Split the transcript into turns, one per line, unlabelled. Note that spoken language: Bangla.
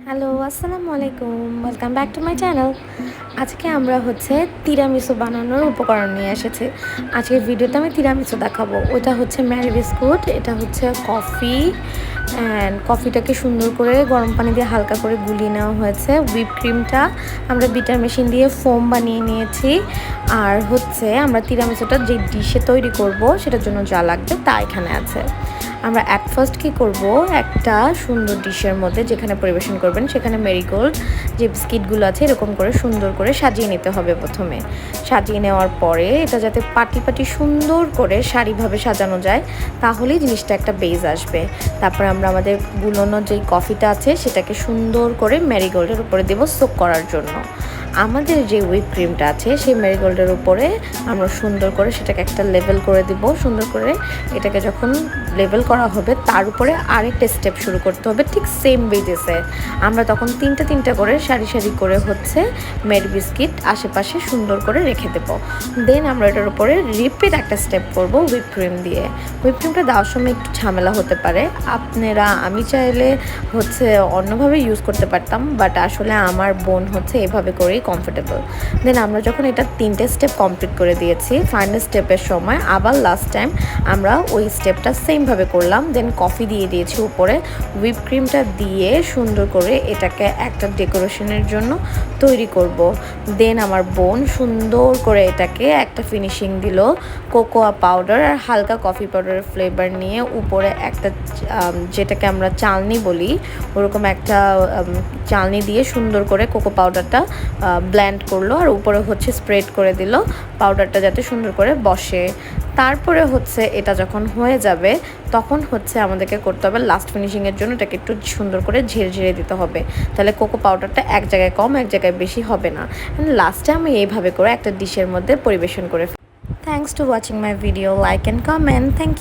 হ্যালো, আসসালামু আলাইকুম। Welcome back to my channel. আজকে আমরা তিরামিসু বানানোর উপকরণ নিয়ে এসেছি। আজকের ভিডিওতে আমি তিরামিসু দেখাবো। ওটা হচ্ছে ম্যারি বিস্কুট, এটা হচ্ছে কফি অ্যান্ড কফিটাকে সুন্দর করে গরম পানি দিয়ে হালকা করে গুলিয়ে নেওয়া হয়েছে। হুইপ ক্রিমটা আমরা বিটার মেশিন দিয়ে ফোম বানিয়ে নিয়েছি। আর আমরা তিরামিসুটা যে ডিশে তৈরি করব সেটার জন্য যা লাগবে তা এখানে আছে। আমরা অ্যাট ফার্স্ট কী করবো, একটা সুন্দর ডিশের মধ্যে যেখানে পরিবেশন করবেন সেখানে মেরিগোল্ড যে বিস্কিটগুলো আছে এরকম করে সুন্দর করে সাজিয়ে নিতে হবে। প্রথমে সাজিয়ে নেওয়ার পরে এটা যাতে পাটি পাটি সুন্দর করে সারিভাবে সাজানো যায়, তাহলেই জিনিসটা একটা বেজ আসবে। তারপরে আমরা আমাদের গুলোনো যেই কফিটা আছে সেটাকে সুন্দর করে মেরিগোল্ডের উপরে দেবো সোক করার জন্য। আমাদের যে হুইপ ক্রিমটা আছে সেই মেরিগোল্ডের উপরে আমরা সুন্দর করে সেটাকে একটা লেভেল করে দিব। সুন্দর করে এটাকে যখন লেভেল করা হবে তার উপরে আরেকটা স্টেপ শুরু করতে হবে ঠিক সেম বেজেসে। আমরা তখন তিনটা করে সারি সারি করে মেরি বিস্কিট আশেপাশে সুন্দর করে রেখে দেব। দেন আমরা এটার উপরে রিপিট একটা স্টেপ করব হুইপ ক্রিম দিয়ে। হুইপ ক্রিমটা দেওয়ার সময় একটু ঝামেলা হতে পারে, আমি চাইলে অন্যভাবে ইউজ করতে পারতাম, বাট আসলে আমার বোন এভাবে করেই কমফোর্টেবল। দেন আমরা যখন এটা 3টে স্টেপ কমপ্লিট করে দিয়েছি, ফাইনাল স্টেপের সময় আবার লাস্ট টাইম আমরা ওই স্টেপটা সেমভাবে করলাম। দেন কফি দিয়ে দিয়েছি উপরে, হুইপ ক্রিমটা দিয়ে সুন্দর করে এটাকে একটা ডেকোরেশনের জন্য তৈরি করব। দেন আমার বোন সুন্দর করে এটাকে একটা ফিনিশিং দিল কোকোয়া পাউডার আর হালকা কফি পাউডারের ফ্লেভার নিয়ে। উপরে একটা যেটাকে আমরা চালনি বলি, ওরকম একটা চালনি দিয়ে সুন্দর করে কোকো পাউডারটা ব্লেন্ড করলো আর উপরে স্প্রেড করে দিল পাউডারটা যাতে সুন্দর করে বসে। তারপরে এটা যখন হয়ে যাবে তখন আমাদেরকে করতে হবে লাস্ট ফিনিশিংয়ের জন্য এটাকে একটু সুন্দর করে ঝেড়ে দিতে হবে, তাহলে কোকো পাউডারটা এক জায়গায় কম এক জায়গায় বেশি হবে না। লাস্টে আমি এইভাবে করে একটা ডিশের মধ্যে পরিবেশন করে। Thanks to watching my video, like and comment. Thank you.